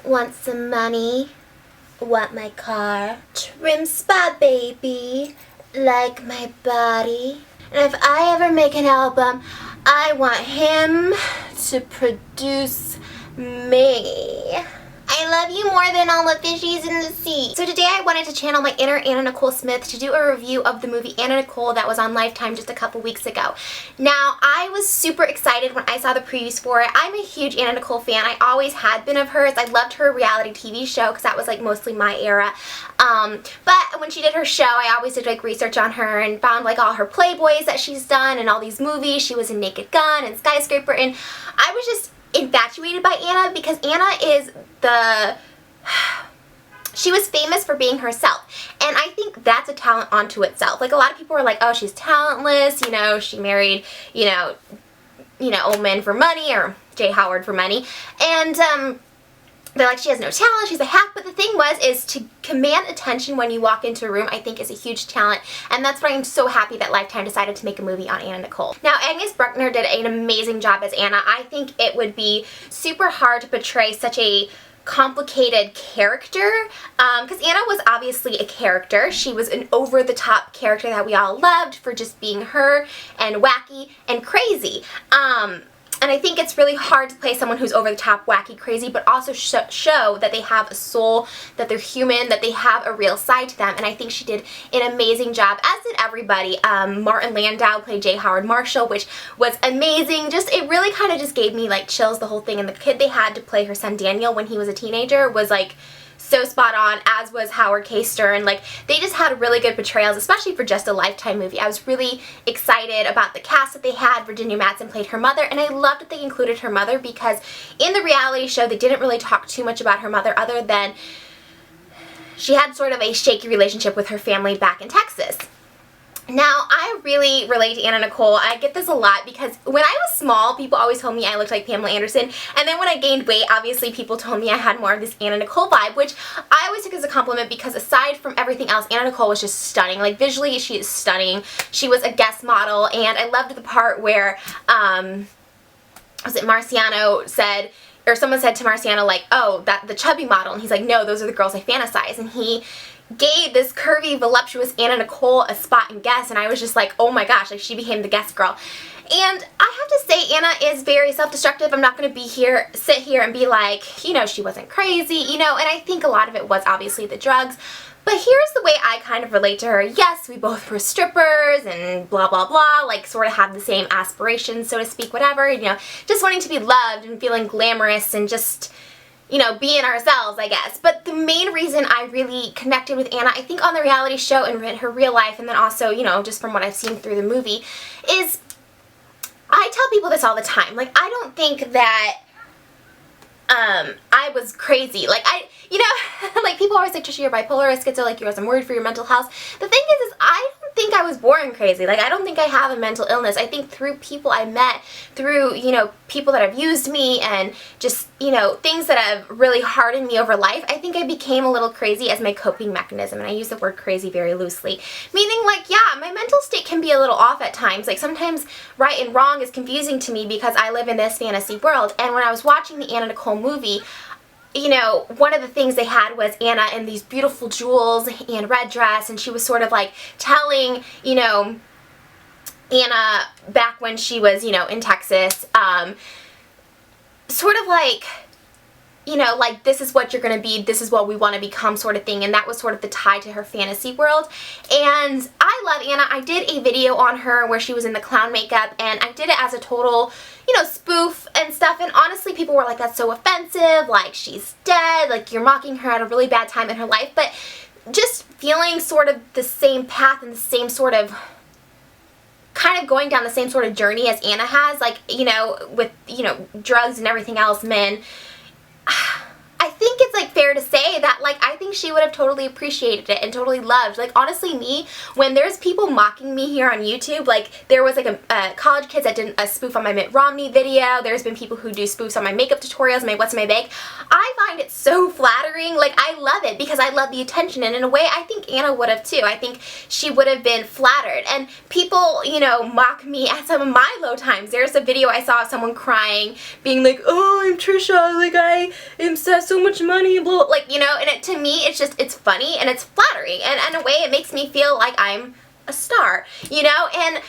Want some money? Want my car? Trim spa, baby. Like my body. And if I ever make an album, I want him to produce me. I love you more than all the fishies in the sea. So today I wanted to channel my inner Anna Nicole Smith to do a review of the movie Anna Nicole that was on Lifetime just a couple weeks ago. Now, I was super excited when I saw the previews for it. I'm a huge Anna Nicole fan. I always had been of hers. I loved her reality TV show because that was like mostly my era. But when she did her show, I always did like research on her and found like all her Playboys that she's done and all these movies. She was in Naked Gun and Skyscraper, and I was just infatuated by Anna because Anna is she was famous for being herself, and I think that's a talent unto itself. Like, a lot of people are like, oh, she's talentless, you know, she married, you know, old men for money, or Jay Howard for money, and they're like, she has no talent, she's a hack. But the thing is to command attention when you walk into a room, I think is a huge talent, and that's why I'm so happy that Lifetime decided to make a movie on Anna Nicole. Now, Agnes Bruckner did an amazing job as Anna. I think it would be super hard to portray such a complicated character, because Anna was obviously a character. She was an over-the-top character that we all loved for just being her and wacky and crazy. And I think it's really hard to play someone who's over the top, wacky, crazy, but also show that they have a soul, that they're human, that they have a real side to them. And I think she did an amazing job, as did everybody. Martin Landau played J. Howard Marshall, which was amazing. Just, it really kind of just gave me like chills, the whole thing. And the kid they had to play her son Daniel when he was a teenager was like so spot on, as was Howard K. Stern. Like, they just had really good portrayals, especially for just a Lifetime movie. I was really excited about the cast that they had. Virginia Madsen played her mother, and I loved that they included her mother, because in the reality show they didn't really talk too much about her mother, other than she had sort of a shaky relationship with her family back in Texas. Now, I really relate to Anna Nicole. I get this a lot because when I was small, people always told me I looked like Pamela Anderson, and then when I gained weight, obviously people told me I had more of this Anna Nicole vibe, which I always took as a compliment, because aside from everything else, Anna Nicole was just stunning. Like, visually, she is stunning. She was a guest model, and I loved the part where, was it Marciano said, or someone said to Marciano, like, oh, the chubby model, and he's like, no, those are the girls I fantasize, and he gave this curvy, voluptuous Anna Nicole a spot in Guess, and I was just like, oh my gosh, like, she became the Guess girl. And I have to say, Anna is very self-destructive. I'm not going to sit here and be like, you know, she wasn't crazy, you know, and I think a lot of it was obviously the drugs. But here's the way I kind of relate to her. Yes, we both were strippers and blah, blah, blah, like sort of have the same aspirations, so to speak, whatever, you know, just wanting to be loved and feeling glamorous and just, you know, being ourselves, I guess. But the main reason I really connected with Anna, I think on the reality show and in her real life, and then also, you know, just from what I've seen through the movie, is I tell people this all the time. Like, I don't think that I was crazy. Like, you know, like, people always say, Trisha, you're bipolar or schizo, like, I'm worried for your mental health. The thing is I don't think I was born crazy. Like, I don't think I have a mental illness. I think through people I met, through, you know, people that have used me, and just, you know, things that have really hardened me over life, I think I became a little crazy as my coping mechanism. And I use the word crazy very loosely. Meaning, like, yeah, my mental state can be a little off at times. Like, sometimes right and wrong is confusing to me because I live in this fantasy world. And when I was watching the Anna Nicole movie, you know, one of the things they had was Anna in these beautiful jewels and red dress, and she was sort of like telling, you know, Anna back when she was, you know, in Texas, sort of like, you know, like, this is what you're going to be, this is what we want to become, sort of thing. And that was sort of the tie to her fantasy world. And I love Anna. I did a video on her where she was in the clown makeup, and I did it as a total, you know, spoof and stuff. And honestly, people were like, that's so offensive, like, she's dead, like, you're mocking her at a really bad time in her life. But just feeling sort of the same path and the same sort of, kind of going down the same sort of journey as Anna has, like, you know, with, you know, drugs and everything else, men, I think it's like fair to say that, like, I think she would have totally appreciated it and totally loved. Like, honestly, me, when there's people mocking me here on YouTube, like, there was like a college kids that did a spoof on my Mitt Romney video. There's been people who do spoofs on my makeup tutorials, my what's in my bag. I find it so flattering. Like, I love it because I love the attention, and in a way, I think Anna would have too. I think she would have been flattered. And people, you know, mock me at some of my low times. There's a video I saw of someone crying, being like, oh, I'm Trisha, like, I am so much money, blah, like, you know, and to me, it's just, it's funny and it's flattering, and in a way, it makes me feel like I'm a star, you know, and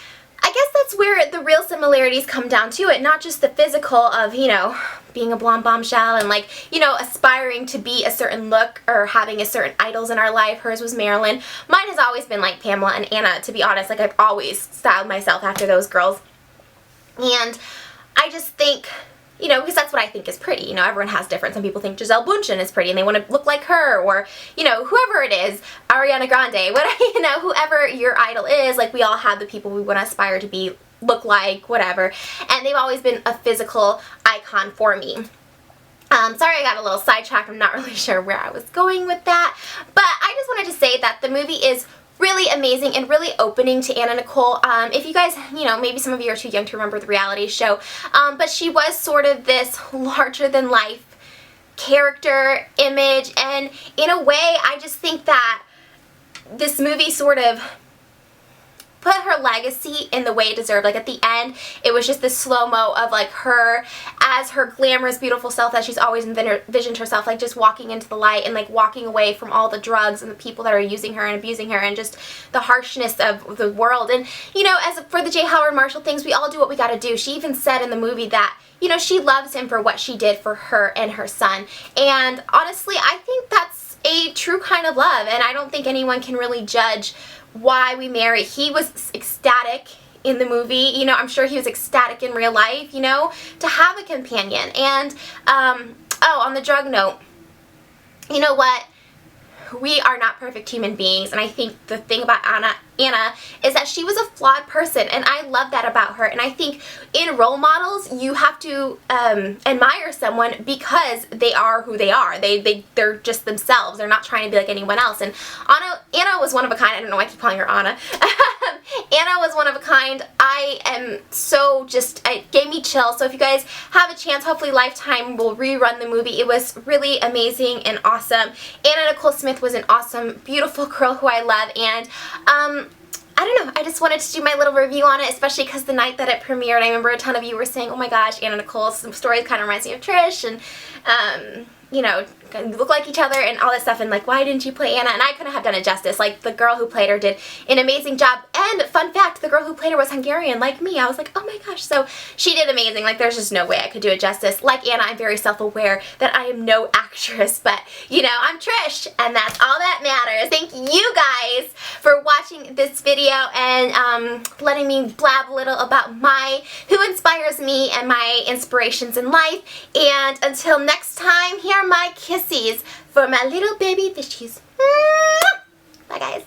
I guess that's where the real similarities come down to it, not just the physical of, you know, being a blonde bombshell and, like, you know, aspiring to be a certain look or having a certain idols in our life. Hers was Marilyn. Mine has always been, like, Pamela and Anna, to be honest. Like, I've always styled myself after those girls, and I just think, you know, because that's what I think is pretty. You know, everyone has different. Some people think Giselle Bundchen is pretty and they want to look like her, or, you know, whoever it is, Ariana Grande, whatever, you know, whoever your idol is, like, we all have the people we want to aspire to be, look like, whatever, and they've always been a physical icon for me. Sorry I got a little sidetracked. I'm not really sure where I was going with that, but I just wanted to say that the movie is really amazing and really opening to Anna Nicole. If you guys, you know, maybe some of you are too young to remember the reality show, but she was sort of this larger-than-life character, image, and in a way, I just think that this movie sort of put her legacy in the way it deserved. Like, at the end, it was just this slow-mo of, like, her as her glamorous, beautiful self that she's always envisioned herself, like, just walking into the light and, like, walking away from all the drugs and the people that are using her and abusing her and just the harshness of the world. And, you know, as for the J. Howard Marshall things, we all do what we gotta do. She even said in the movie that, you know, she loves him for what she did for her and her son. And honestly, I think that's a true kind of love, and I don't think anyone can really judge why we marry. He was ecstatic in the movie, you know, I'm sure he was ecstatic in real life, you know, to have a companion. And, oh, on the drug note, you know what? We are not perfect human beings, and I think the thing about Anna is that she was a flawed person, and I love that about her. And I think in role models, you have to admire someone because they are who they are. They're just themselves. They're not trying to be like anyone else. And Anna was one of a kind. I don't know why I keep calling her Anna. Anna was one of a kind. I am so just, it gave me chills. So if you guys have a chance, hopefully Lifetime will rerun the movie. It was really amazing and awesome. Anna Nicole Smith was an awesome, beautiful girl who I love, and I don't know, I just wanted to do my little review on it, especially because the night that it premiered, I remember a ton of you were saying, oh my gosh, Anna Nicole's story kind of reminds me of Trish, and, you know, look like each other and all that stuff, and like, why didn't you play Anna? And I couldn't have done it justice. Like, the girl who played her did an amazing job, and fun fact, the girl who played her was Hungarian, like me. I was like, oh my gosh, so she did amazing. Like, there's just no way I could do it justice. Like Anna, I'm very self-aware that I am no actress, but, you know, I'm Trish, and that's all that matters. Thank you guys for watching this video and letting me blab a little about who inspires me and my inspirations in life. And until next time, here are my kissies for my little baby fishies. Bye, guys.